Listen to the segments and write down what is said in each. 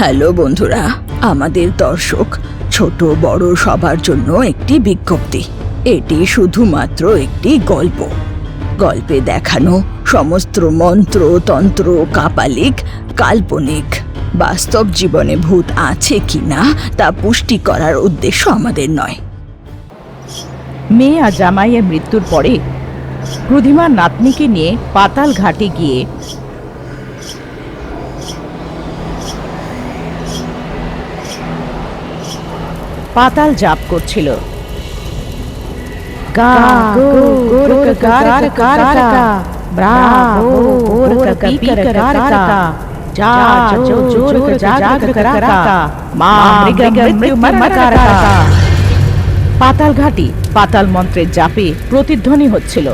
Hello বন্ধুরা, আমাদের দর্শক ছোট বড় সবার জন্য একটি বিজ্ঞপ্তি। এটি শুধুমাত্র একটি গল্প। গল্পে দেখানো সমস্ত মন্ত্র তন্ত্র কাপালিক কাল্পনিক। বাস্তব জীবনে ভূত আছে কিনা তা পুষ্টি করার উদ্দেশ্য আমাদের নয়। মেয়ে আর জামাইয়ের মৃত্যুর পরে প্রতিমার নাতনিকে নিয়ে পাতাল ঘাটে গিয়ে পাতাল জাপ করছিল। পাতাল ঘাটি পাতাল মন্ত্রের জাপে প্রতিধ্বনি হচ্ছিল।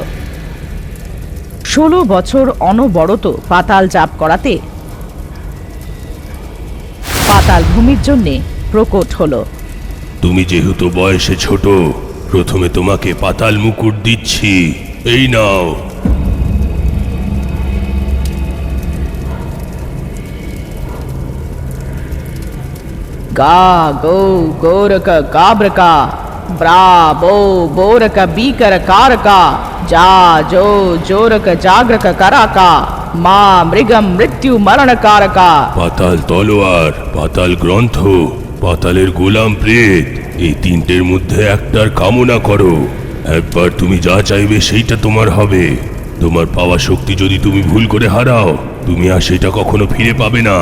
16 বছর অনবরত পাতাল জাপ করাতে পাতাল ভূমির জন্য প্রকট হলো। তুমি যেহেতু বয়সে ছোট, প্রথমে তোমাকে পাতাল মুকুট দিচ্ছি, এই নাও। গা গো গোরক গাব্রকা ব্রাবো বোরক বিকর কারকা যা জো জোরক জাগ্রক কারাকা মা মৃগম মৃত্যু মরণ কারকা। পাতাল তলোয়ার, পাতাল গ্রন্থ, পাতালের গোলাম প্রেত, এই তিনটের মধ্যে একটার কামনা করো। একবার তুমি যা চাইবে সেইটা তোমার হবে। তোমার পাওয়া শক্তি যদি তুমি ভুল করে হারাও, তুমি আর সেটা কখনো ফিরে পাবে না।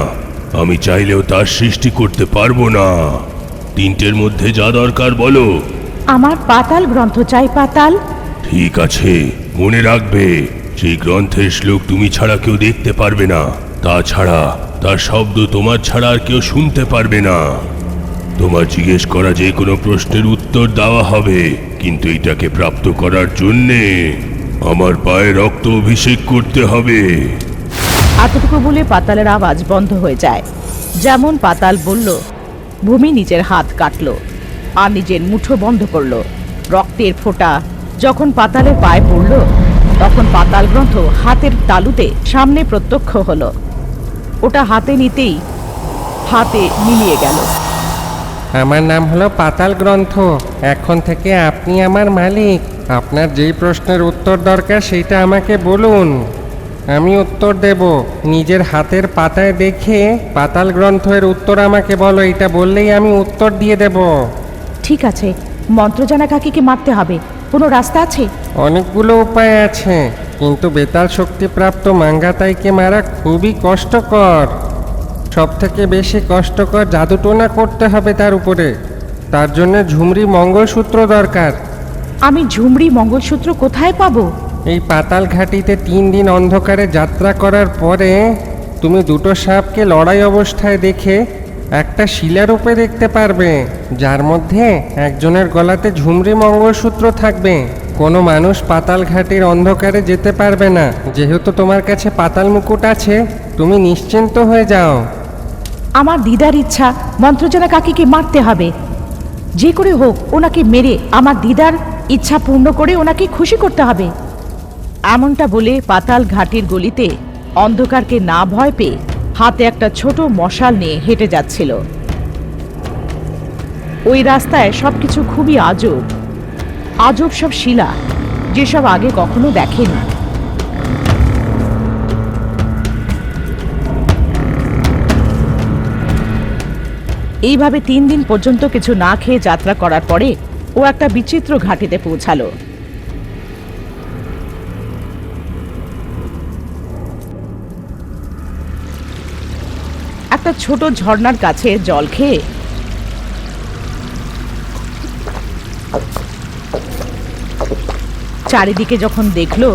আমি চাইলেও তার সৃষ্টি করতে পারবো না। তিনটের মধ্যে যা দরকার বলো। আমার পাতাল গ্রন্থ চাই। পাতাল ঠিক আছে, মনে রাখবে সেই গ্রন্থের শ্লোক তুমি ছাড়া কেউ দেখতে পারবে না। তাছাড়া তার শব্দ তোমার ছাড়া আর কেউ শুনতে পারবে না। তোমার জিজ্ঞেস করা যে কোনো প্রশ্নের উত্তর দেওয়া হবে, কিন্তু এটাকে প্রাপ্ত করার জন্যে আমার পায়ে রক্ত অভিষেক করতে হবে। এতটুকু বলে পাতালের আওয়াজ বন্ধ হয়ে যায়। যেমন পাতাল বলল, ভূমি নিজের হাত কাটল আর নিজের মুঠো বন্ধ করল। রক্তের ফোঁটা যখন পাতালের পায়ে পড়ল, তখন পাতাল গ্রন্থ হাতের তালুতে সামনে প্রত্যক্ষ হলো। ওটা হাতে নিতেই হাতে মিলিয়ে গেল। আমার নাম হলো পাতাল গ্রন্থ। এখন থেকে আপনি আমার মালিক। আপনার যেই প্রশ্নের উত্তর দরকার সেইটা আমাকে বলুন, আমি উত্তর দেব। নিজের হাতের পাতায় দেখে পাতাল গ্রন্থের উত্তর আমাকে বলো, এটা বললেই আমি উত্তর দিয়ে দেব। ঠিক আছে, মন্ত্রজানা কাকিকে মারতে হবে। কোনো রাস্তা আছে? অনেকগুলো উপায় আছে, কিন্তু বেতাল শক্তিপ্রাপ্ত মাঙ্গাতাইকে মারা খুবই কষ্টকর। সব থেকে বেশি কষ্টকর জাদুটোনা করতে হবে তার উপরে। তার জন্য ঝুমরি মঙ্গলসূত্র দরকার। আমি ঝুমরি মঙ্গলসূত্র কোথায় পাবো? এই পাতাল ঘাটিতে 3 দিন অন্ধকারে যাত্রা করার পরে তুমি দুটো সাপকে লড়াই অবস্থায় দেখে একটা শিলারূপে দেখতে পারবে, যার মধ্যে একজনের গলাতে ঝুমরি মঙ্গলসূত্র থাকবে। কোনো মানুষ পাতাল ঘাটির অন্ধকারে যেতে পারবে না। যেহেতু তোমার কাছে পাতাল মুকুট আছে, তুমি নিশ্চিন্ত হয়ে যাও। আমার দিদার ইচ্ছা মন্ত্রজানা কাকিকে মারতে হবে। যে করে হোক ওনাকে মেরে আমার দিদার ইচ্ছা পূর্ণ করে ওনাকে খুশি করতে হবে। এমনটা বলে পাতাল ঘাটির গলিতে অন্ধকারকে না ভয় পেয়ে হাতে একটা ছোট মশাল নিয়ে হেঁটে যাচ্ছিল। ওই রাস্তায় সবকিছু খুবই আজব আজব সব শিলা, যেসব আগে কখনো দেখেনি। এইভাবে 3 দিন পর্যন্ত কিছু না খেয়ে যাত্রা করার পরে ও একটা বিচিত্র ঘাটিতে পৌঁছালো। একটা ছোট ঝর্ণার কাছে জল খেয়ে চারিদিকে যখন দেখলো,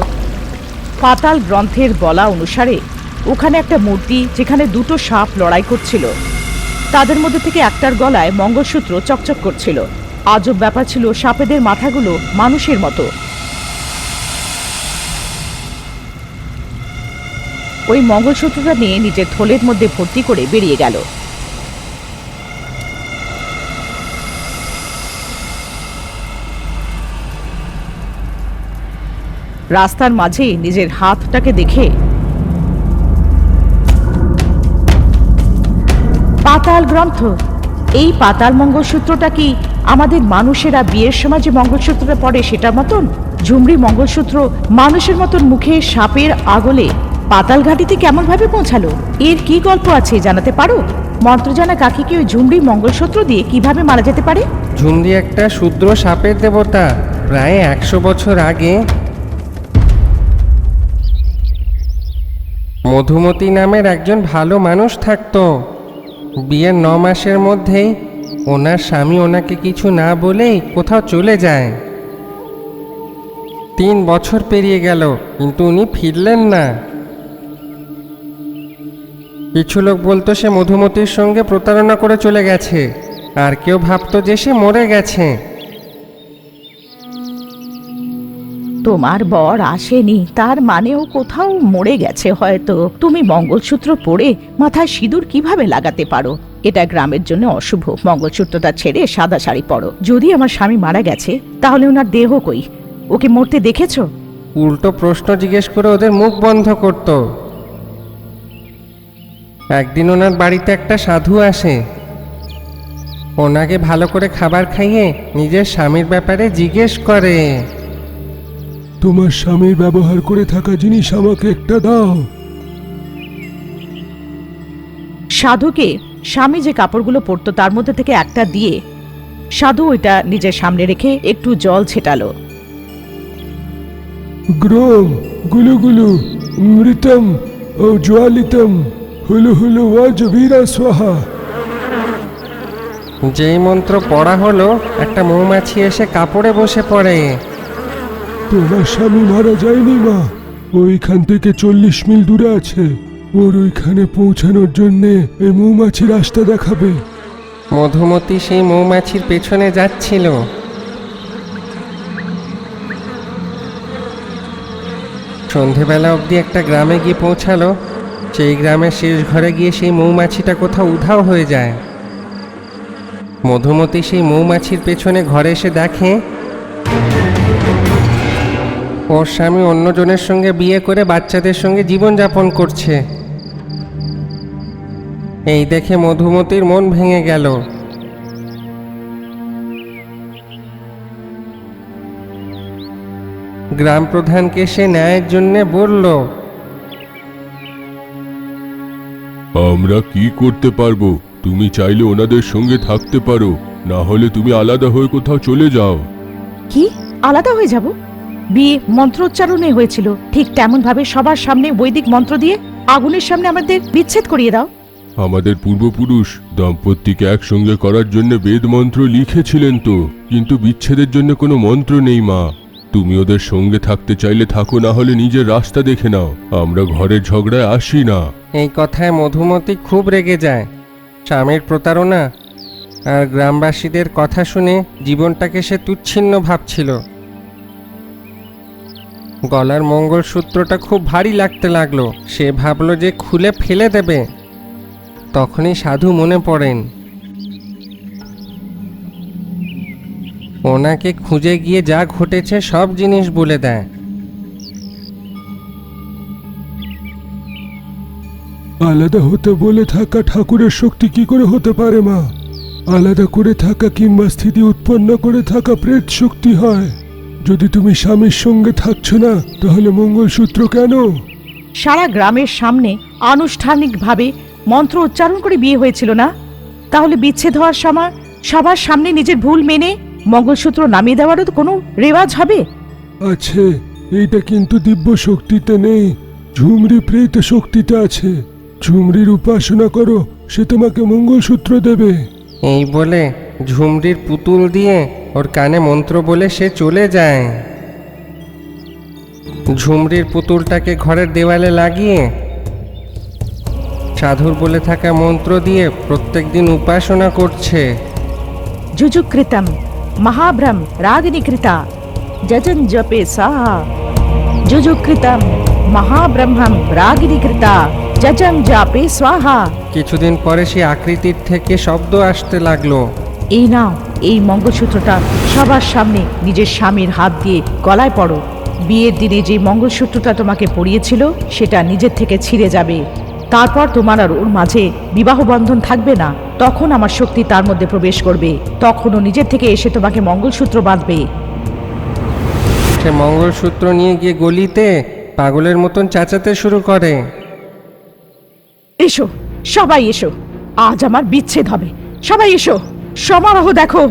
পাতাল গ্রন্থের বলা অনুসারে ওখানে একটা মূর্তি, যেখানে দুটো সাপ লড়াই করছিল। তাদের মধ্যে থেকে একটার গলায় মঙ্গলসূত্র চকচক করছিল। আজব ব্যাপার ছিল, সাপেদের মাথাগুলো মানুষের মতো। ওই মঙ্গলসূত্রটা নিয়ে নিজের থলের মধ্যে ভর্তি করে বেরিয়ে গেল। রাস্তার মাঝে নিজের হাতটাকে দেখে পাতাল গ্রন্থ। এই পাতাল মঙ্গলসূত্রটা কি আমাদের মানুষেরা বিয়ের সময় যে মঙ্গলসূত্রটা পরে সেটার মতন? ঝুমরি মঙ্গলসূত্র মানুষের মতন মুখে সাপের আগলে পাতাল ঘাটিতে কেমন ভাবে পৌঁছালো? এর কি গল্প আছে জানাতে পারো? মন্ত্র জানা কাকিকে ওই ঝুমরি মঙ্গলসূত্র দিয়ে কিভাবে মারা যেতে পারে? ঝুমরি একটা শূদ্র সাপের দেবতা। প্রায় 100 বছর আগে মধুমতি নামের একজন ভালো মানুষ থাকতো। বিয়ের 9 মাসের মধ্যেই ওনার স্বামী ওনাকে কিছু না বলেই কোথাও চলে যায়। 3 বছর পেরিয়ে গেল, কিন্তু উনি ফিরলেন না। কিছু লোক বলতো সে মধুমতির সঙ্গে প্রতারণা করে চলে গেছে, আর কেউ ভাবতো যে সে মরে গেছে। তোমার বর আসেনি, তার মানেও কোথাও মরে গেছে হয়তো। তুমি মঙ্গলসূত্র পরে মাথায় সিঁদুর কিভাবে লাগাতে পারো? এটা গ্রামের জন্য অশুভ। মঙ্গলসূত্রটা ছেড়ে সাদা শাড়ি পরো। যদি আমার স্বামী মারা গেছে তাহলে ওনার দেহ কই? ওকে মরতে দেখেছো? উল্টো প্রশ্ন জিজ্ঞেস করে ওদের মুখ বন্ধ করত। একদিন ওনার বাড়িতে একটা সাধু আসে। ওনাকে ভালো করে খাবার খাইয়ে নিজের স্বামীর ব্যাপারে জিজ্ঞেস করে। তোমার স্বামীর ব্যবহার করে থাকা জিনিস আমাকে একটা দাও। সাধুকে স্বামী যে কাপড়গুলো পরতো তার মধ্যে থেকে একটা দিয়ে সাধু ওইটা নিজের সামনে রেখে একটু জল ছেটালো। গ্রোম গুলু গুলু মৃতম ও জ্বালিতম হুলু হুলু ওয়াজবীরা স্বাহা। যেই মন্ত্র পড়া হলো, একটা মৌমাছি এসে কাপড়ে বসে পড়ে। তোমার স্বামী মারা যায়নি মা, ওইখান থেকে 40 মিল দূরে আছে। ওর ওইখানে পৌঁছানোর জন্যে এই মৌমাছি রাস্তা দেখাবে। মধুমতি সেই মৌমাছির পেছনে যাচ্ছিল। সন্ধেবেলা অবধি একটা গ্রামে গিয়ে পৌঁছালো। সেই গ্রামের শেষ ঘরে গিয়ে সেই মৌমাছিটা কোথাও উধাও হয়ে যায়। মধুমতি সেই মৌমাছির পেছনে ঘরে এসে দেখে ওর স্বামী অন্যজনের সঙ্গে বিয়ে করে বাচ্চাদের সঙ্গে জীবনযাপন করছে। এই দেখে মধুমতির মন ভেঙে গেল। গ্রাম প্রধানকে সে ন্যায়ের জন্যে বলল, আমরা কি করতে পারবো? তুমি চাইলে ওনাদের সঙ্গে থাকতে পারো, না হলে তুমি আলাদা হয়ে কোথাও চলে যাও। কি আলাদা হয়ে যাব? বিয়ে মন্ত্রোচ্চারণে হয়েছিল, ঠিক তেমন ভাবে সবার সামনে বৈদিক মন্ত্র দিয়ে আগুনের সামনে আমাদের বিচ্ছেদ করিয়ে দাও। আমাদের পূর্বপুরুষ দম্পতিকে একসঙ্গে করার জন্য বেদ মন্ত্র লিখেছিলেন তো, কিন্তু বিচ্ছেদের জন্য কোনো মন্ত্র নেই মা। তুমি ওদের সঙ্গে থাকতে চাইলে থাকো, না হলে নিজের রাস্তা দেখে নাও। আমরা ঘরের ঝগড়ায় আসি না। এই কথায় মধুমতি খুব রেগে যায়। স্বামীর প্রতারণা আর গ্রামবাসীদের কথা শুনে জীবনটাকে সে তুচ্ছিন্ন ভাবছিল। গলার মঙ্গলসূত্রটা খুব ভারী লাগতে লাগলো। সে ভাবলো যে খুলে ফেলে দেবে। তখনই সাধু মনে পড়েন। ওনাকে খুঁজে গিয়ে যা ঘটেছে সব জিনিস বলে দেয়। আলাদা হতে বলে থাকা ঠাকুরের শক্তি কি করে হতে পারে মা? আলাদা করে থাকা কিংবা স্থিতি উৎপন্ন করে থাকা প্রেত শক্তি হয়। যদি তুমি স্বামীর সঙ্গে থাকছো না, তাহলে মঙ্গলসূত্র কেন? সারা গ্রামের সামনে আনুষ্ঠানিকভাবে মন্ত্র উচ্চারণ করে বিয়ে হয়েছিল না? তাহলে বিচ্ছেদ হওয়ার সময় সবার সামনে নিজের ভুল মেনে মঙ্গলসূত্র নামিয়ে দেওয়ারও তো কোনো রেওয়াজ হবে? আছে, এইটা কিন্তু দিব্য শক্তিতে নেই, ঝুমরি প্রেত শক্তিতে আছে। ঝুমরির উপাসনা করো, সে তোমাকে মঙ্গলসূত্র দেবে। এই বলে ঝুমরির পুতুল দিয়ে ওর কানে মন্ত্র বলে সে চলে যায়। ঝুমরির পুতুলটাকে ঘরের দেওয়ালে লাগিয়ে সাধুর বলে থাকা মন্ত্র দিয়ে প্রত্যেকদিন উপাসনা করছে। যুযুকৃতম মহাভ্রম রাগিনীকৃতা যজন জপে সাহা। যুযুকৃতম মহাব্রহ্মম রাগিনীকৃতা যজম জাপে স্বাহা। কিছুদিন পরে সেই আকৃতির থেকে শব্দ আসতে লাগলো। এই নাও, এই মঙ্গলসূত্রটা সবার সামনে নিজের স্বামীর হাত দিয়ে গলায় পড়ো। বিয়ের দিনে যে মঙ্গলসূত্রটা তোমাকে পরিয়েছিল সেটা নিজের থেকে ছিঁড়ে যাবে। তারপর তোমার আর ওর মাঝে বিবাহ বন্ধন থাকবে না। তখন আমার শক্তি তার মধ্যে প্রবেশ করবে, তখন ও নিজের থেকে এসে তোমাকে মঙ্গলসূত্র বাঁধবে। সে মঙ্গলসূত্র নিয়ে গিয়ে গলিতে পাগলের মতন চেঁচাতে শুরু করে। এসো, সবাই এসো, আজ আমার বিচ্ছেদ হবে। সবাই এসো, সমারোহ দেখো।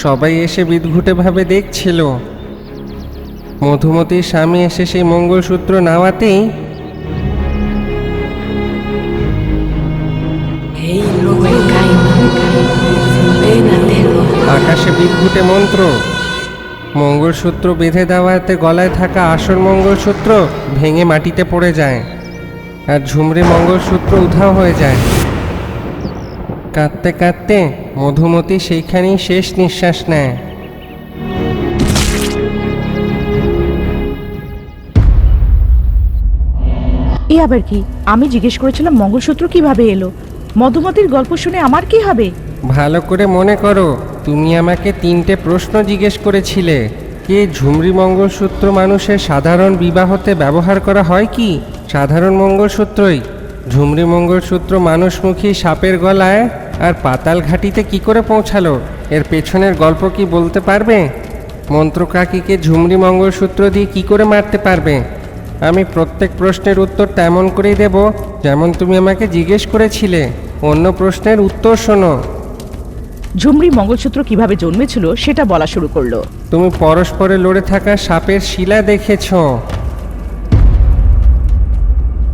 সবাই এসে বিদঘুটে ভাবে দেখছিল। মধুমতির স্বামী এসে সেই মঙ্গলসূত্র নাওয়াতেই আকাশে বিদঘুটে মন্ত্র। মঙ্গলসূত্র বেঁধে দেওয়াতে গলায় থাকা আসল মঙ্গলসূত্র ভেঙে মাটিতে পড়ে যায়, আর ঝুমরি মঙ্গলসূত্র উধাও হয়ে যায়। কাঁদতে কাঁদতে মধুমতি সেইখানেই শেষ নিঃশ্বাস নেয়। এ আবার কি? আমি জিজ্ঞেস করেছিলাম মঙ্গলসূত্র কিভাবে এলো। মধুমতির গল্প শুনে আমার কি হবে? ভালো করে মনে করো, তুমি আমাকে 3টে প্রশ্ন জিজ্ঞেস করেছিলে। কে ঝুমরি মঙ্গলসূত্র মানুষের সাধারণ বিবাহতে ব্যবহার করা হয় কি? সাধারণ মঙ্গলসূত্রই। ঝুমরি মঙ্গলসূত্র মানুষমুখী সাপের গলায় আর পাতাল ঘাটিতে কি করে পৌঁছালো? এর পেছনের গল্প কি বলতে পারবে? মন্ত্রকাকিকে ঝুমরি মঙ্গলসূত্র দিয়ে কি করে মারতে পারবে? আমি প্রত্যেক প্রশ্নের উত্তর তেমন করেই দেব যেমন তুমি আমাকে জিজ্ঞেস করেছিলে। অন্য প্রশ্নের উত্তর শোনো। ঝুমরি মঙ্গলসূত্র কিভাবে জন্মেছিল সেটা বলা শুরু করলো। তুমি পরস্পরে লড়ে থাকা সাপের শিলা দেখেছ।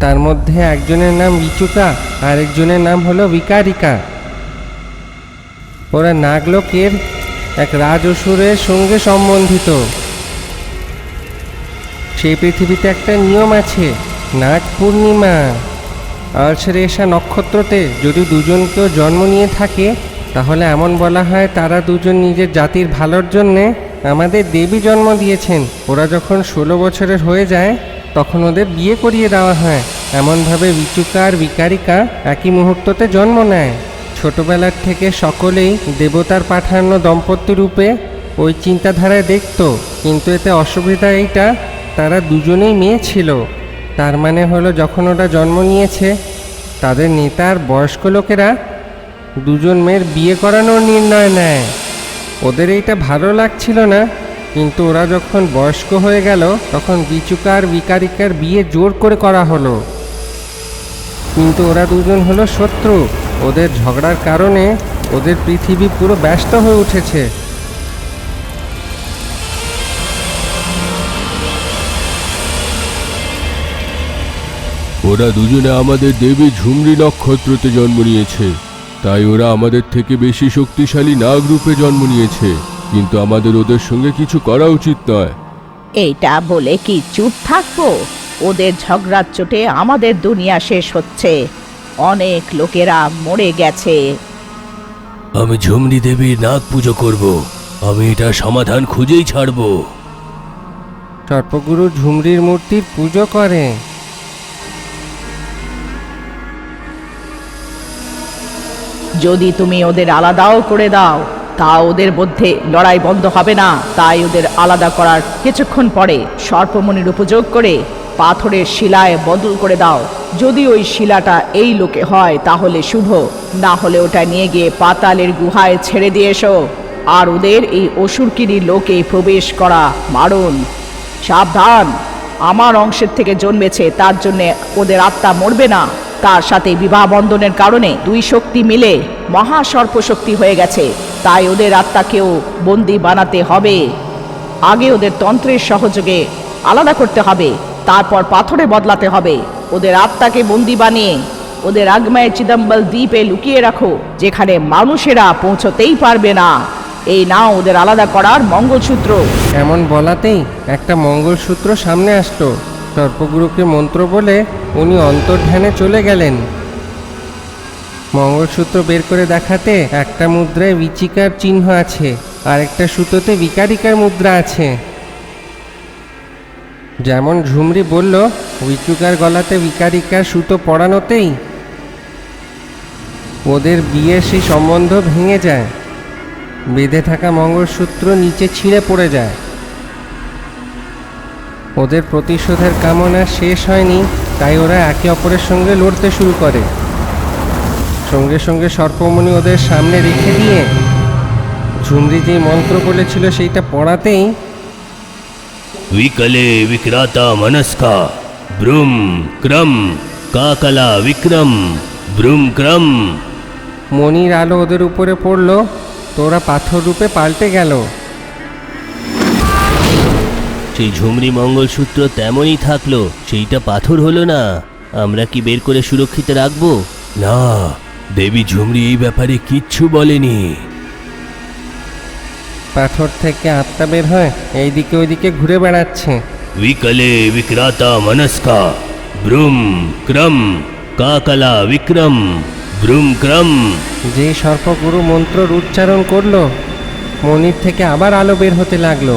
তার মধ্যে একজনের নাম বিচুকা, আরেকজনের নাম হলো বিকারিকা। ওরা নাগলোকের এক রাজ অসুরের সঙ্গে সম্বন্ধিত। সেই পৃথিবীতে একটা নিয়ম আছে, নাগ পূর্ণিমা আর শ্রেষা নক্ষত্রতে যদি দুজনকেও জন্ম নিয়ে থাকে, তাহলে এমন বলা হয় তারা দুজন নিজের জাতির ভালোর জন্যে আমাদের দেবী জন্ম দিয়েছেন। ওরা যখন 16 বছরের হয়ে যায় তখন ওদের বিয়ে করিয়ে দেওয়া হয়। এমনভাবে বিচুকা আর বিকারিকা একই মুহূর্ততে জন্ম নেয়। ছোটবেলার থেকে সকলেই দেবতার পাঠানো দম্পতি রূপে ওই চিন্তাধারায় দেখত, কিন্তু এতে অসুবিধা এইটা, তারা দুজনেই মেয়ে ছিল। তার মানে হলো যখন ওরা জন্ম নিয়েছে তাদের নেতা আর বয়স্ক লোকেরা দুজন মেয়ের বিয়ে করানোর নির্ণয় নেয়। ওদের এইটা ভালো লাগছিল না, কিন্তু ওরা যখন বয়স্ক হয়ে গেল তখন বিচুকা আর বিকারিকার বিয়ে জোর করে করা হলো। কিন্তু ওরা দুজন হলো শত্রু। ওদের ঝগড়ার কারণে ওদের পৃথিবী পুরো ব্যস্ত হয়ে উঠেছে। ওরা দুজনে আমাদের দেবী ঝুমরি নক্ষত্রতে জন্ম নিয়েছে, তাই ওরা আমাদের থেকে বেশি শক্তিশালী নাগ রূপে জন্ম নিয়েছে, কিন্তু আমাদের ওদের সঙ্গে কিছু করা উচিত নয়। এইটা বলে কি চুপ থাকবো? ওদের ঝগড়ার চোটে আমাদের দুনিয়া শেষ হচ্ছে, অনেক লোকেরা মরে গেছে। আমি ঝুমরি দেবীর নাগ পুজো করব, আমি এটা সমাধান খুঁজেই ছাড়ব। সর্পগুরু ঝুমরির মূর্তির পুজো করে। যদি তুমি ওদের আলাদাও করে দাও তা ওদের মধ্যে লড়াই বন্ধ হবে না। তাই ওদের আলাদা করার কিছুক্ষণ পরে সর্পমণির উপযোগ করে পাথরের শিলায় বদল করে দাও। যদি ওই শিলাটা এই লোকে হয় তাহলে শুভ, না হলে ওটা নিয়ে গিয়ে পাতালের গুহায় ছেড়ে দিয়ে এসো। আর ওদের এই অসুরকিরি লোকে প্রবেশ করা মারণ। সাবধান, আমার অংশের থেকে জন্মেছে, তার জন্যে ওদের আত্মা মরবে না। তার সাথে বিবাহ বন্ধনের কারণে দুই শক্তি মিলে মহাসর্প শক্তি হয়ে গেছে, তাই ওদের আত্মাকেও বন্দি বানাতে হবে। আগে ওদের তন্ত্রের সহযোগে আলাদা করতে হবে, তারপর পাথরে বদলাতে হবে। ওদের আত্মাকে বন্দি বানিয়ে ওদের আগমায় চিদম্বল দ্বীপে লুকিয়ে রাখো, যেখানে মানুষেরা পৌঁছতেই পারবে না। এই নাও ওদের আলাদা করার মঙ্গলসূত্র। এমন বলাতেই একটা মঙ্গলসূত্র সামনে আসলো। সর্পগুরুকে মন্ত্র বলে উনি অন্তর্ধ্যানে চলে গেলেন। মঙ্গলসূত্র বের করে দেখাতে একটা মুদ্রায় বিচিকার চিহ্ন আছে, আর একটা সুতোতে বিকারিকার মুদ্রা আছে। যেমন ঝুমরি বলল, বিচুকার গলাতে বিকারিকার সুতো পড়ানোতেই ওদের বিয়ের সেই সম্বন্ধ ভেঙে যায়। বেঁধে থাকা মঙ্গলসূত্র নিচে ছিঁড়ে পড়ে যায়। ওদের প্রতিশোধের কামনা শেষ হয়নি, তাই ওরা একে অপরের সঙ্গে লড়তে শুরু করে। সঙ্গে সঙ্গে সর্পমণি ওদের সামনে রেখে দিয়ে ঝুমরি যে মন্ত্র বলেছিল সেইটা পড়াতেই विकले विक्राता मनस्का ब्रूम क्रम काकला विक्रम ब्रूम क्रम। মণির আলো ওদের উপরে পড়ল, তোরা পাথর রূপে পাল্টে গেল। সেই ঝুমরি মঙ্গলসূত্র তেমনই থাকলো, সেইটা পাথর হলো না। আমরা কি বের করে সুরক্ষিত রাখবো? না, দেবী ঝুমরি এই ব্যাপারে কিচ্ছু বলেনি। পাথর থেকে আত্মা বের হয়, এইদিকে ওইদিকে ঘুরে বেড়াচ্ছে। विकले विक्राता मनस्का ब्रूम क्रम काकला विक्रम ब्रूम क्रम। যে সর্পগুরু মন্ত্রর উচ্চারণ করলো, মণির থেকে আবার আলো বের হতে লাগলো।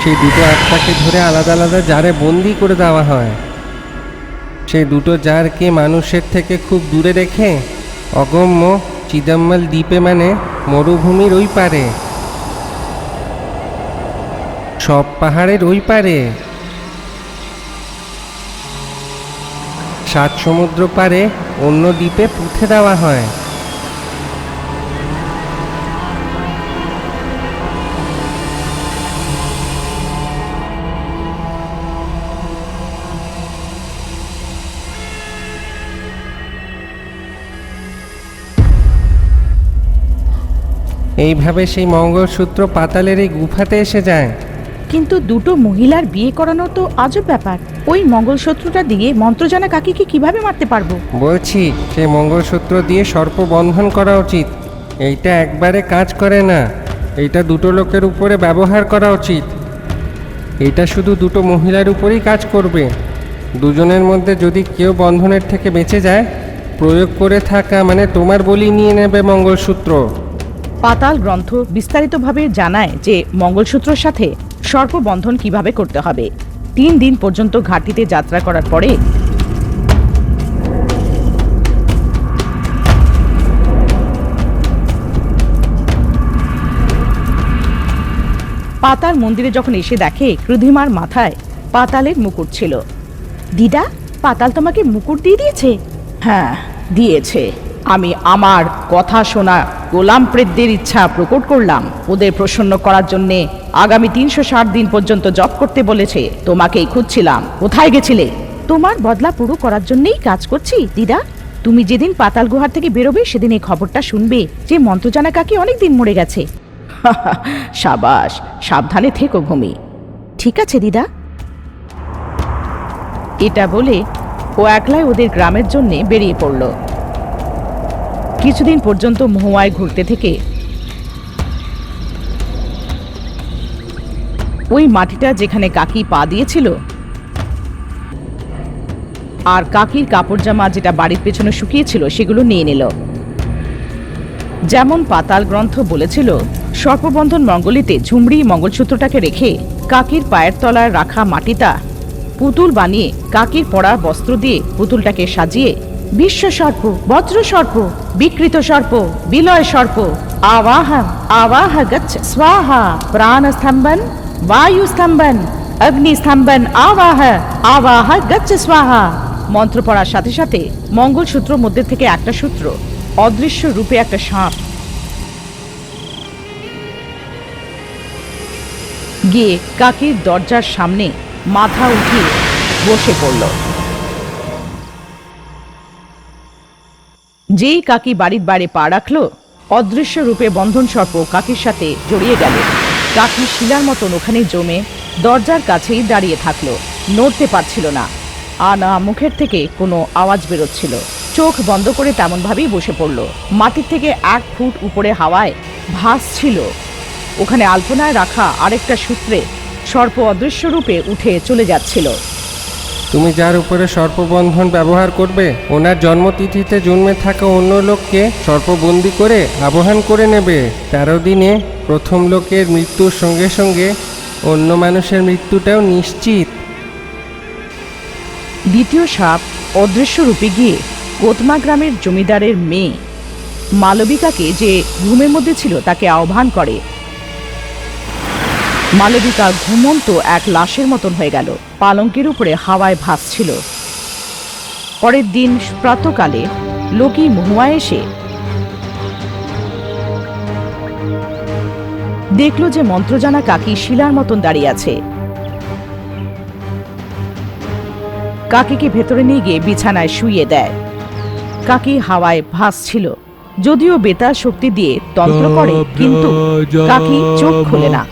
সেই দুটো আত্মাকে ধরে আলাদা আলাদা জারে বন্দি করে দেওয়া হয়। সেই দুটো জারকে মানুষের থেকে খুব দূরে রেখে অগম্য চিদম্বল দ্বীপে, মানে মরুভূমির ওই পারে, সব পাহাড়ের ওই পারে, 7 সমুদ্র পারে অন্য দ্বীপে পুঁতে দেওয়া হয়। এইভাবে সেই মঙ্গলসূত্র পাতালের এই গুফাতে এসে যায়। কিন্তু দুটো মহিলার বিয়ে করানো তো আজব ব্যাপার। ওই মঙ্গলসূত্রটা দিয়ে মন্ত্রজানা কাকিকে কিভাবে মারতে পারবো? বলছি, সেই মঙ্গলসূত্র দিয়ে সর্প বন্ধন করা উচিত। এইটা একবারে কাজ করে না, এইটা দুটো লোকের উপরে ব্যবহার করা উচিত। এটা শুধু দুটো মহিলার উপরেই কাজ করবে। দুজনের মধ্যে যদি কেউ বন্ধনের থেকে বেঁচে যায়, প্রয়োগ করে থাকা মানে তোমার বলি নিয়ে নেবে মঙ্গলসূত্র। পাতাল গ্রন্থ বিস্তারিতভাবে জানায় যে মঙ্গলসূত্রের সাথে সর্পবন্ধন কিভাবে করতে হবে। 3 দিন পর্যন্ত ঘাটিতে যাত্রা করার পরে পাতাল মন্দিরে যখন এসে দেখে ক্রুধিমার মাথায় পাতালের মুকুট ছিল। দিদা, পাতাল তোমাকে মুকুট দিয়ে দিয়েছে? হ্যাঁ, দিয়েছে। আমি আমার কথা শোনা গোলাম প্রেতদের ইচ্ছা প্রকট করলাম। ওদের প্রসন্ন করার জন্যে আগামী 360 দিন পর্যন্ত জপ করতে বলেছে। তোমাকেই খুঁজছিলাম, কোথায় গেছিলে? তোমার বদলা পুরো করার জন্যই কাজ করছি দিদা। তুমি যেদিন পাতাল গুহার থেকে বেরোবে সেদিন এই খবরটা শুনবে যে মন্ত্রজানা কাকি অনেকদিন মরে গেছে। সাবাস, সাবধানে থেকো ভূমি। ঠিক আছে দিদা। এটা বলে ও একলাই ওদের গ্রামের জন্যে বেরিয়ে পড়ল। কিছুদিন পর্যন্ত মহুয়ায় ঘুরতে থেকে ওই মাটিটা যেখানে কাকি পা দিয়েছিল আর কাকির কাপড় জামা যেটা বাড়ির পেছনে শুকিয়েছিল সেগুলো নিয়ে নিল। যেমন পাতাল গ্রন্থ বলেছিল, সর্পবন্ধন মঙ্গলিতে ঝুমরি মঙ্গলসূত্রটাকে রেখে কাকির পায়ের তলায় রাখা মাটিটা পুতুল বানিয়ে কাকির পরা বস্ত্র দিয়ে পুতুলটাকে সাজিয়ে বিশ্ব সর্প, বজ্র সর্প, বিকৃত সর্প, বিলয় সর্প, আবাহ আবাহ গচ্ছ স্বাহা, প্রাণ স্তম্ভন, বায়ু স্তম্ভন, অগ্নি স্তম্ভন, আবাহ আবাহ গচ্ছ স্বাহা মন্ত্র পড়ার সাথে সাথে মঙ্গলসূত্র মধ্যে থেকে একটা সূত্র অদৃশ্য রূপে একটা সাপ গিয়ে কাকির দরজার সামনে মাথা উঠিয়ে বসে পড়ল। যেই কাকি বাড়ির বাইরে পা রাখলো, অদৃশ্য রূপে বন্ধন সর্প কাকির সাথে জড়িয়ে গেল। কাকি শিলার মতন ওখানে জমে দরজার কাছেই দাঁড়িয়ে থাকলো, নড়তে পারছিল না। আনা মুখের থেকে কোনো আওয়াজ বেরোচ্ছিল। চোখ বন্ধ করে তেমনভাবেই বসে পড়ল। মাটির থেকে 1 ফুট উপরে হাওয়ায় ভাসছিল। ওখানে আলপনায় রাখা আরেকটা সূত্রে সর্প অদৃশ্য রূপে উঠে চলে যাচ্ছিল। তুমি যার উপরে সর্পবন্ধন ব্যবহার করবে, ওনার জন্মতিথিতে জন্মে থাকা অন্য লোককে সর্পবন্দি করে আবাহন করে নেবে। 13 দিনে প্রথম লোকের মৃত্যুর সঙ্গে সঙ্গে অন্য মানুষের মৃত্যুটাও নিশ্চিত। দ্বিতীয় সাপ অদৃশ্য রূপে গিয়ে কোতমা গ্রামের জমিদারের মেয়ে মালবিকাকে, যে ঘুমের মধ্যে ছিল, তাকে আহ্বান করে। মালবিকা ঘুমন্ত এক লাশের মতন হয়ে গেল। পালঙ্কের উপরে হাওয়ায় ভাসছিল। পরের দিন প্রাতকালে লোকি মহুয়ায় এসে দেখলো যে মন্ত্রজানা কাকি শিলার মতন দাঁড়িয়ে আছে। কাকিকে ভেতরে নিয়ে গিয়ে বিছানায় শুইয়ে দেয়। কাকি হাওয়ায় ভাসছিল। যদিও বেতাল শক্তি দিয়ে তন্ত্র করে, কিন্তু কাকি চোখ খোলে না।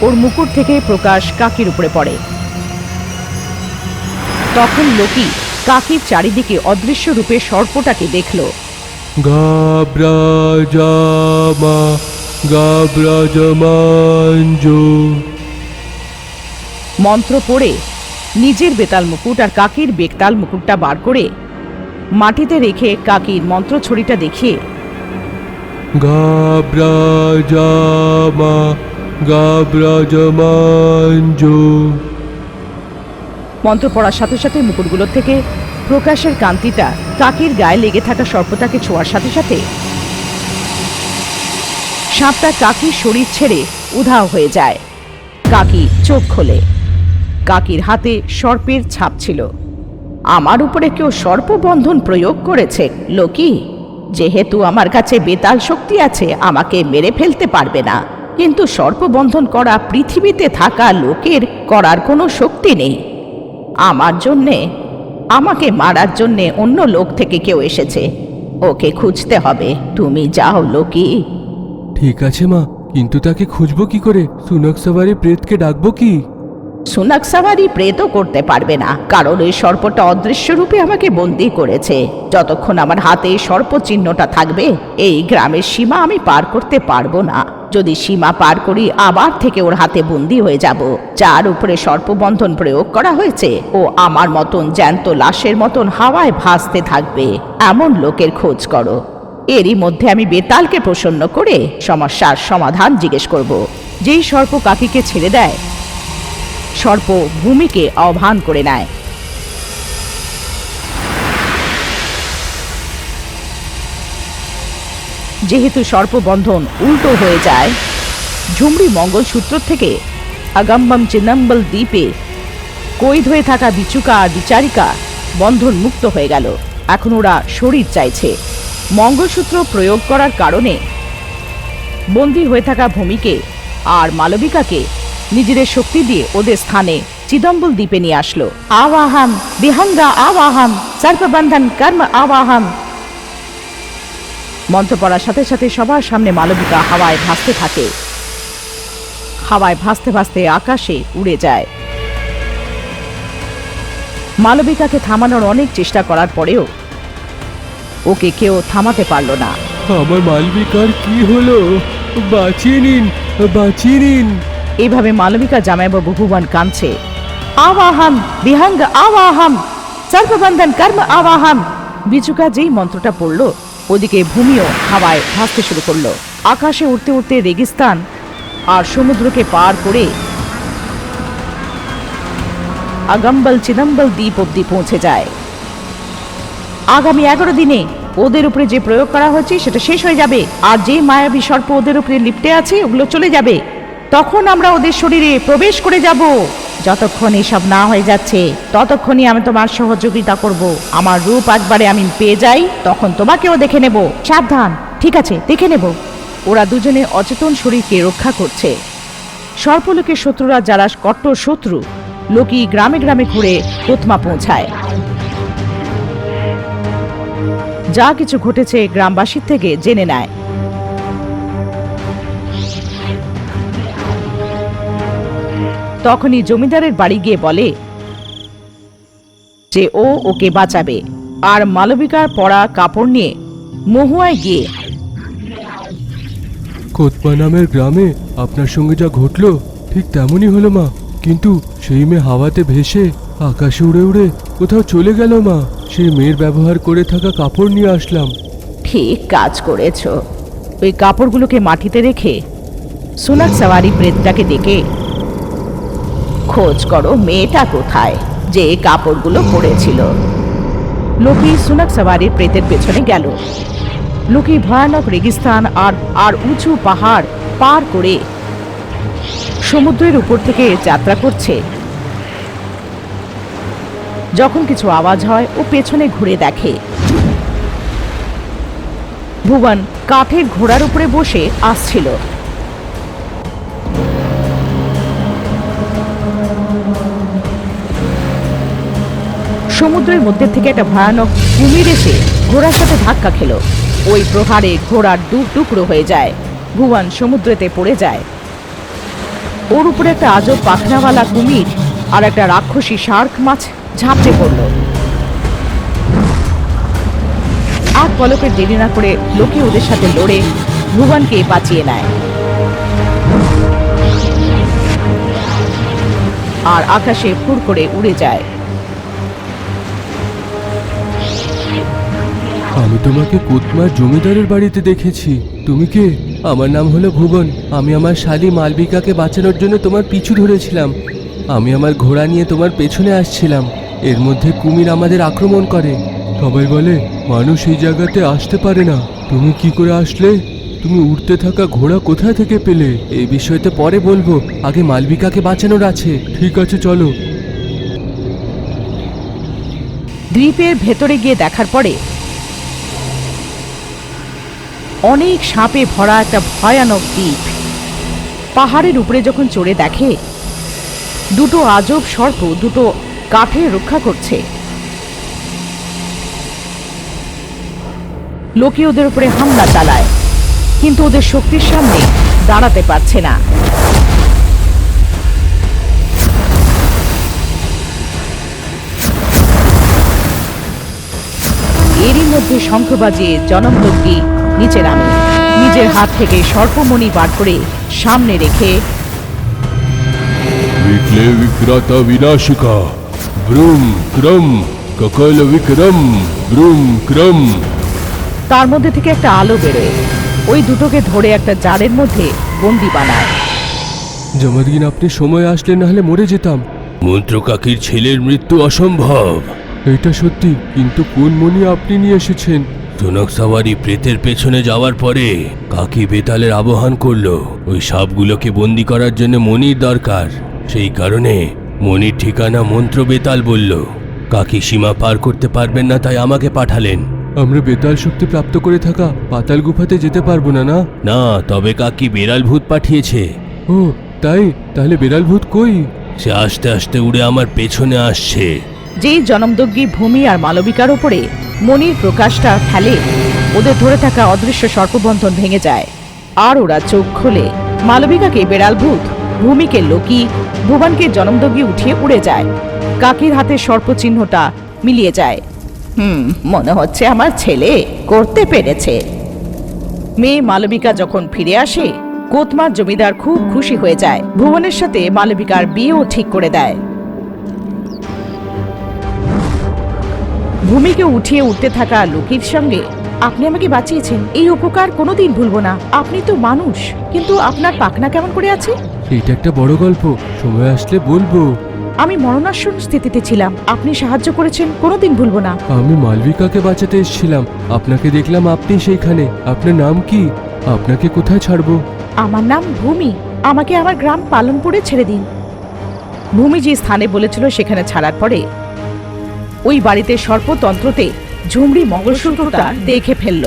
ওর মুকুট থেকে প্রকাশ কাকির উপরে পড়ে। তখন লোকি কাকির চারিদিকে অদৃশ্য রূপে সর্পটাকে দেখল। মন্ত্র পড়ে নিজের বেতাল মুকুট আর কাকির বেতাল মুকুটটা বার করে মাটিতে রেখে কাকির মন্ত্র ছড়িটা দেখিয়ে মন্ত্র পড়ার সাথে সাথে মুকুটগুলোর থেকে প্রকাশের কান্তিটা কাকির গায়ে লেগে থাকা সর্পটাকে ছোঁয়ার সাথে সাথে সাপটা কাকির শরীর ছেড়ে উধাও হয়ে যায়। কাকি চোখ খোলে। কাকির হাতে সর্পের ছাপ ছিল। আমার উপরে কেউ সর্পবন্ধন প্রয়োগ করেছে লোকি। যেহেতু আমার কাছে বেতাল শক্তি আছে, আমাকে মেরে ফেলতে পারবে না, কিন্তু সর্পবন্ধন করা পৃথিবীতে থাকা লোকের করার কোনো শক্তি নেই। আমার জন্যে, আমাকে মারার জন্যে অন্য লোক থেকে কেউ এসেছে। ওকে খুঁজতে হবে। তুমি যাও লোকি। ঠিক আছে মা, কিন্তু তাকে খুঁজবো কি করে? সুনক সাওয়ারি প্রেতকে ডাকবো কি? সুনাক সাওয়ারি প্রেতও করতে পারবে না, কারণ ওই সর্পটা অদৃশ্য রূপে আমাকে বন্দী করেছে। যতক্ষণ আমার হাতে সর্প চিহ্নটা থাকবে, এই গ্রামের সীমা আমি পার করতে পারবো না। যদি সীমা পার করি, আবার থেকে ওর হাতে বন্দী হয়ে যাব। যার উপরে সর্পবন্ধন প্রয়োগ করা হয়েছে, ও আমার মতন জ্যান্ত লাশের মতন হাওয়ায় ভাসতে থাকবে। এমন লোকের খোঁজ করো। এরই মধ্যে আমি বেতালকে প্রসন্ন করে সমস্যার সমাধান জিজ্ঞেস করব। যেই সর্প কাকিকে ছেড়ে দেয়, সর্প ভূমিকে আহ্বান করে নেয়। যেহেতু সর্পবন্ধন উল্টো হয়ে যায়, ঝুমরি মঙ্গলসূত্র থেকে আগাম্বাম চিন্নাম্বল দ্বীপে কৈদ হয়ে থাকা বিচুকা আর বিচারিকা বন্ধন মুক্ত হয়ে গেল। এখন ওরা শরীর চাইছে। মঙ্গলসূত্র প্রয়োগ করার কারণে বন্দী হয়ে থাকা ভূমিকে আর মালবিকাকে নিজেদের শক্তি দিয়ে ওদের স্থানে চিদম্বল দ্বীপে নিয়ে আসলো। আওয়াহাম বিহঙ্গা আওয়াহাম সর্পবন্ধন কর্ম আওয়াহাম। মন্ত্র পড়ার সাথে সাথে সবার সামনে মালবিকা হাওয়ায় ভাসতে থাকে। হাওয়ায় ভাসতে ভাসতে আকাশে উড়ে যায়। মালবিকাকে থামানোর অনেক চেষ্টা করার পরেও ওকে কেউ থামাতে পারল না। আমার মালবিকার কি হলো? বাঁচিয়ে নিন, বাঁচিয়ে নিন। এইভাবে মালবিকা জামাইবাবু ভুবন কাঁদছে। আওয়াহাম বিহঙ্গ আওয়াহাম সর্পবন্ধন কর্ম আওয়াহাম। বিচুকা যেই মন্ত্রটা পড়ল, ওদিকে ভূমিও হাওয়ায় ভাসতে শুরু করলো। আকাশে উঠতে উঠতে রেগিস্তান আর সমুদ্রকে পার করে আগাম্বল চিদম্বল দ্বীপ অব্দি পৌঁছে যায়। আগামী 11 দিনে ওদের উপরে যে প্রয়োগ করা হয়েছে সেটা শেষ হয়ে যাবে, আর যে মায়াবী সর্প ওদের উপরে লিপ্টে আছে ওগুলো চলে যাবে। তখন আমরা ওদের শরীরে প্রবেশ করে যাব। যতক্ষণ এসব না হয়ে যাচ্ছে, ততক্ষণই আমি তোমার সহযোগিতা করব। আমার রূপ একবারে আমি পেয়ে যাই, তখন তোমাকেও দেখে নেব। সাবধান। ঠিক আছে, দেখে নেব। ওরা দুজনে অচেতন শরীরকে রক্ষা করছে। সর্পলোকের শত্রুরা যারা কট্টর শত্রু, লোকি গ্রামে গ্রামে ঘুরে কোতমা পৌঁছায়। যা কিছু ঘটেছে গ্রামবাসীর থেকে জেনে নেয়। তখনই জমিদারের বাড়ি গিয়ে বলে যে ও ওকে বাঁচাবে, আর মালবিকার পরা কাপড় নিয়ে মহুয়ায় গিয়ে কোতমা নামের গ্রামে আপনার সঙ্গে যা ঘটলো ঠিক তেমনই হলো মা। কিন্তু সেই মেয়ে হাওয়াতে ভেসে আকাশে উড়ে উড়ে কোথাও চলে গেল মা। সেই মেয়ের ব্যবহার করে থাকা কাপড় নিয়ে আসলাম। ঠিক কাজ করেছ। ওই কাপড়গুলোকে মাটিতে রেখে সুনাক সাওয়ারি প্রেতটাকে ডেকে খোঁজ করো মেয়েটা কোথায় যে কাপড়গুলো পরেছিল। লোকি সুনাক সাওয়ারির প্রেতের পেছনে গেল। লোকি ভয়ানক রেগিস্তান আর উঁচু পাহাড় পার করে সমুদ্রের উপর থেকে যাত্রা করছে। যখন কিছু আওয়াজ হয় ও পেছনে ঘুরে দেখে ভুবন কাঠের ঘোড়ার উপরে বসে আসছিল। সমুদ্রের মধ্যে থেকে একটা ভয়ানক কুমির এসে ঘোড়ার সাথে ধাক্কা খেল। ওই প্রহারে ঘোড়ার দু টুকরো হয়ে যায়। ভুবন সমুদ্রেতে পড়ে যায়। ওর উপরে একটা আজব পাখনাওয়ালা কুমির আর একটা রাক্ষসী শার্ক মাছ ঝাঁপড়ে পড়ল। আর পলকের দেরি না করে লোকে ওদের সাথে লড়ে ভুবনকে বাঁচিয়ে নেয় আর আকাশে ফুর করে উড়ে যায়। আমি তোমাকে কোতমার জমিদারের বাড়িতে দেখেছি। তুমি কে? আমার নাম হলো ভুবন। আমি আমার শালী মালবিকাকে বাঁচানোর জন্য তোমার পিছু ধরেছিলাম। আমি আমার ঘোড়া নিয়ে তোমার পেছনে আসছিলাম। এর মধ্যে কুমির আমাদের আক্রমণ করে। সবাই বলে মানুষ এই জায়গাতে আসতে পারে না। তুমি কি করে আসলে? তুমি উড়তে থাকা ঘোড়া কোথা থেকে পেলে? এই বিষয়তে পরে বলবো, আগে মালবিকাকে বাঁচানোর আছে। ঠিক আছে, চলো। দ্বীপের ভেতরে গিয়ে দেখার পরে অনেক সাপে ভরা একটা ভয়ানক দ্বীপ। পাহাড়ের উপরে যখন চড়ে দেখে দুটো আজব সর্প দুটো কাঠে রক্ষা করছে। লোকে ওদের উপরে হামলা চালায়, কিন্তু ওদের শক্তির সামনে দাঁড়াতে পারছে না। এরই মধ্যে শঙ্খ বাজিয়ে জনমদগ্নি নিচে নামে। নিজের হাত থেকে সর্পমণি বার করে সামনে রেখে विक्ले विक्राता विनाशिका ब्रूम क्रम ककल विक्रम ब्रूम क्रम। তার মধ্যে থেকে একটা আলো বেরোয়। ওই দুটোকে ধরে একটা জারের মধ্যে বন্দি বানায়। জমদগিন, আপনি সময় আসলে না হলে মরে যেতাম। মন্ত্র কাকির ছেলের মৃত্যু অসম্ভব। এটা সত্যি, কিন্তু কোন মণি আপনি নিয়ে এসেছেন? সুনক সাওয়ারি প্রেতের পেছনে যাওয়ার পরে কাকি বেতালের আবাহন করলো। ওই সাপগুলোকে বন্দি করার জন্য মণির দরকার। সেই কারণে মণির ঠিকানা মন্ত্র বেতাল বলল। কাকি সীমা পার করতে পারবেন না, তাই আমাকে পাঠালেন। আমরা বেতাল শক্তি প্রাপ্ত করে থাকা পাতাল গুফাতে যেতে পারবো না। না না, তবে কাকি বেড়াল ভূত পাঠিয়েছে। ও তাই? তাহলে বেড়াল ভূত কই? সে আস্তে আস্তে উড়ে আমার পেছনে আসছে। যেই জনমদগ্নি ভূমি আর মালবিকার উপরে মণির প্রকাশটা ফেলে, ওদের ধরে থাকা অদৃশ্য সর্পবন্ধন ভেঙে যায় আর ওরা চোখ খোলে। মালবিকাকে বেড়াল ভূত, ভূমিকে লোকি, ভুবনকে জনমদগ্নি উঠিয়ে উড়ে যায়। কাকির হাতে সর্পচিহ্নটা মিলিয়ে যায়। মনে হচ্ছে আমার ছেলে করতে পেরেছে। মেয়ে মালবিকা যখন ফিরে আসে, কোতমার জমিদার খুব খুশি হয়ে যায়। ভুবনের সাথে মালবিকার বিয়েও ঠিক করে দেয়। ভূমিকে উঠিয়ে উঠতে থাকা লোকির সঙ্গে, আপনি আমাকে বাঁচিয়েছেন, এই উপকার কোনোদিন ভুলবো না। আপনি তো মানুষ, কিন্তু আপনার পাখনা কেমন করে আছে? এইটা একটা বড় গল্প, সময় আসলে বলবো। আমি মরণাসন্ন স্থিতিতে ছিলাম, আপনি সাহায্য করেছেন, কোনোদিন ভুলবো না। আমি মালবিকাকে বাঁচাতে এসেছিলাম, আপনাকে দেখলাম আপনি সেইখানে। আপনার নাম কি? আপনাকে কোথায় ছাড়বো? আমার নাম ভূমি, আমাকে আমার গ্রাম পালনপুরে ছেড়ে দিন। ভূমি যে স্থানে বলেছিল সেখানে ছাড়ার পরে ওই বাড়িতে সর্পতন্ত্রতে ঝুমরি মঙ্গলসূত্রটা দেখে ফেলল।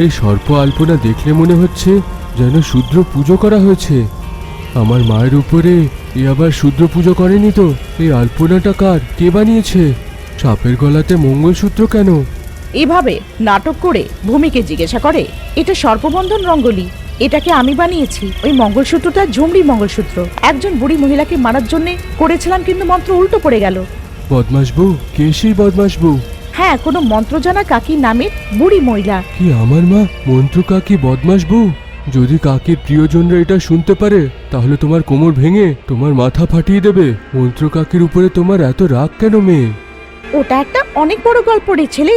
এই সর্প আলপনা দেখলে মনে হচ্ছে যেন শূদ্র পুজো করা হয়েছে। আমার মায়ের উপরে এ আবার শূদ্র পুজো করেনি তো? এই আলপনাটা কার? কে বানিয়েছে? সাপের গলাতে মঙ্গলসূত্র কেন? এভাবে নাটক করে ভূমিকে জিজ্ঞাসা করে, এটা সর্পবন্ধন রঙ্গোলি, এটাকে আমি বানিয়েছি। ওই মঙ্গলসূত্রটা ঝুমরি মঙ্গলসূত্র, একজন বুড়ি মহিলাকে মারার জন্য করেছিলাম, কিন্তু মন্ত্র উল্টো পড়ে গেল। বদমাস বউ? কে সেই বদমাস বউ? হ্যাঁ, কোনো মন্ত্র জানা কাকি নামের বুড়ি মহিলা। কি আমার মা মন্ত্র কাকি বদমাস বউ? যদি কাকির প্রিয়জনরা এটা শুনতে পারে তাহলে তোমার কোমর ভেঙে তোমার মাথা ফাটিয়ে দেবে। মন্ত্র কাকির উপরে তোমার এত রাগ কেন মেয়ে? ওটা একটা অনেক বড় গল্প রে ছেলে।